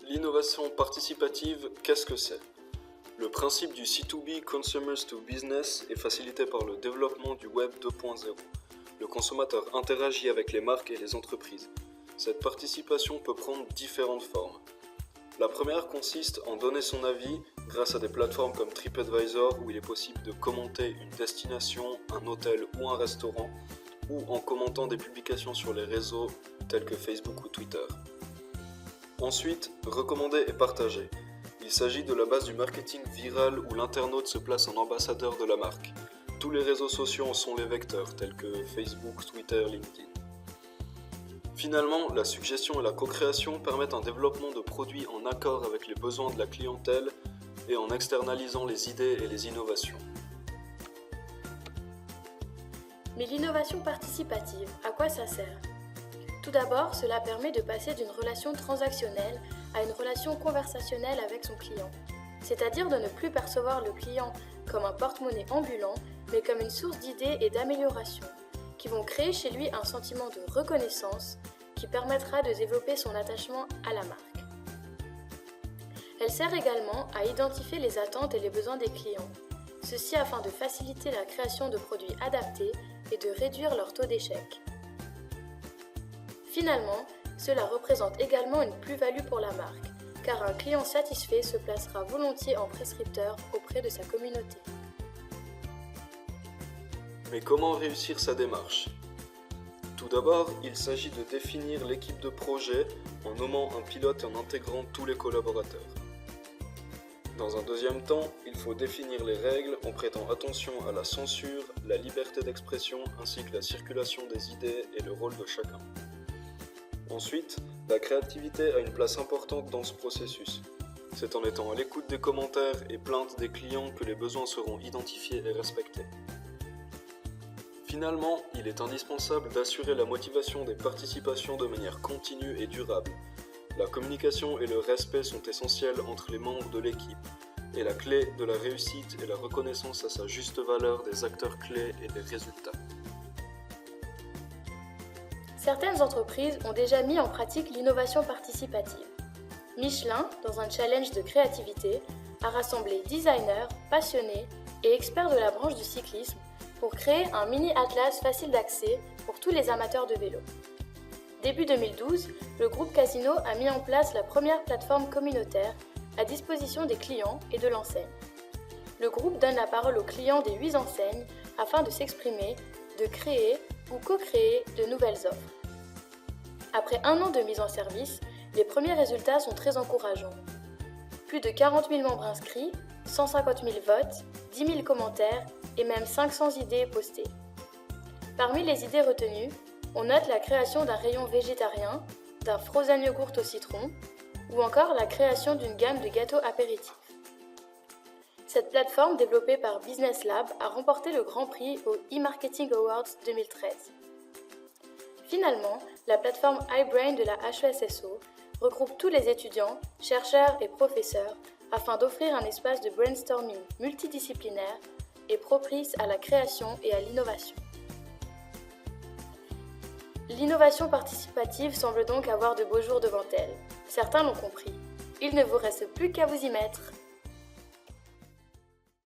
L'innovation participative, qu'est-ce que c'est? Le principe du C2B, Consumers to Business, est facilité par le développement du Web 2.0. Le consommateur interagit avec les marques et les entreprises. Cette participation peut prendre différentes formes. La première consiste en donner son avis grâce à des plateformes comme TripAdvisor où il est possible de commenter une destination, un hôtel ou un restaurant, ou en commentant des publications sur les réseaux tels que Facebook ou Twitter. Ensuite, recommander et partager. Il s'agit de la base du marketing viral où l'internaute se place en ambassadeur de la marque. Tous les réseaux sociaux en sont les vecteurs tels que Facebook, Twitter, LinkedIn. Finalement, la suggestion et la co-création permettent un développement de produits en accord avec les besoins de la clientèle et en externalisant les idées et les innovations. Mais l'innovation participative, à quoi ça sert? Tout d'abord, cela permet de passer d'une relation transactionnelle à une relation conversationnelle avec son client, c'est-à-dire de ne plus percevoir le client comme un porte-monnaie ambulant, mais comme une source d'idées et d'amélioration, qui vont créer chez lui un sentiment de reconnaissance qui permettra de développer son attachement à la marque. Elle sert également à identifier les attentes et les besoins des clients, ceci afin de faciliter la création de produits adaptés et de réduire leur taux d'échec. Finalement, cela représente également une plus-value pour la marque, car un client satisfait se placera volontiers en prescripteur auprès de sa communauté. Mais comment réussir sa démarche? Tout d'abord, il s'agit de définir l'équipe de projet en nommant un pilote et en intégrant tous les collaborateurs. Dans un deuxième temps, il faut définir les règles en prêtant attention à la censure, la liberté d'expression ainsi que la circulation des idées et le rôle de chacun. Ensuite, la créativité a une place importante dans ce processus. C'est en étant à l'écoute des commentaires et plaintes des clients que les besoins seront identifiés et respectés. Finalement, il est indispensable d'assurer la motivation des participations de manière continue et durable. La communication et le respect sont essentiels entre les membres de l'équipe, et la clé de la réussite est la reconnaissance à sa juste valeur des acteurs clés et des résultats. Certaines entreprises ont déjà mis en pratique l'innovation participative. Michelin, dans un challenge de créativité, a rassemblé designers, passionnés et experts de la branche du cyclisme pour créer un mini-atlas facile d'accès pour tous les amateurs de vélo. Début 2012, le groupe Casino a mis en place la première plateforme communautaire à disposition des clients et de l'enseigne. Le groupe donne la parole aux clients des 8 enseignes afin de s'exprimer, de créer ou co-créer de nouvelles offres. Après un an de mise en service, les premiers résultats sont très encourageants. Plus de 40 000 membres inscrits, 150 000 votes, 10 000 commentaires et même 500 idées postées. Parmi les idées retenues, on note la création d'un rayon végétarien, d'un frozen yogourt au citron ou encore la création d'une gamme de gâteaux apéritifs. Cette plateforme développée par Business Lab a remporté le Grand Prix au e-Marketing Awards 2013. Finalement, la plateforme iBrain de la HESSO regroupe tous les étudiants, chercheurs et professeurs afin d'offrir un espace de brainstorming multidisciplinaire et propice à la création et à l'innovation. L'innovation participative semble donc avoir de beaux jours devant elle. Certains l'ont compris. Il ne vous reste plus qu'à vous y mettre.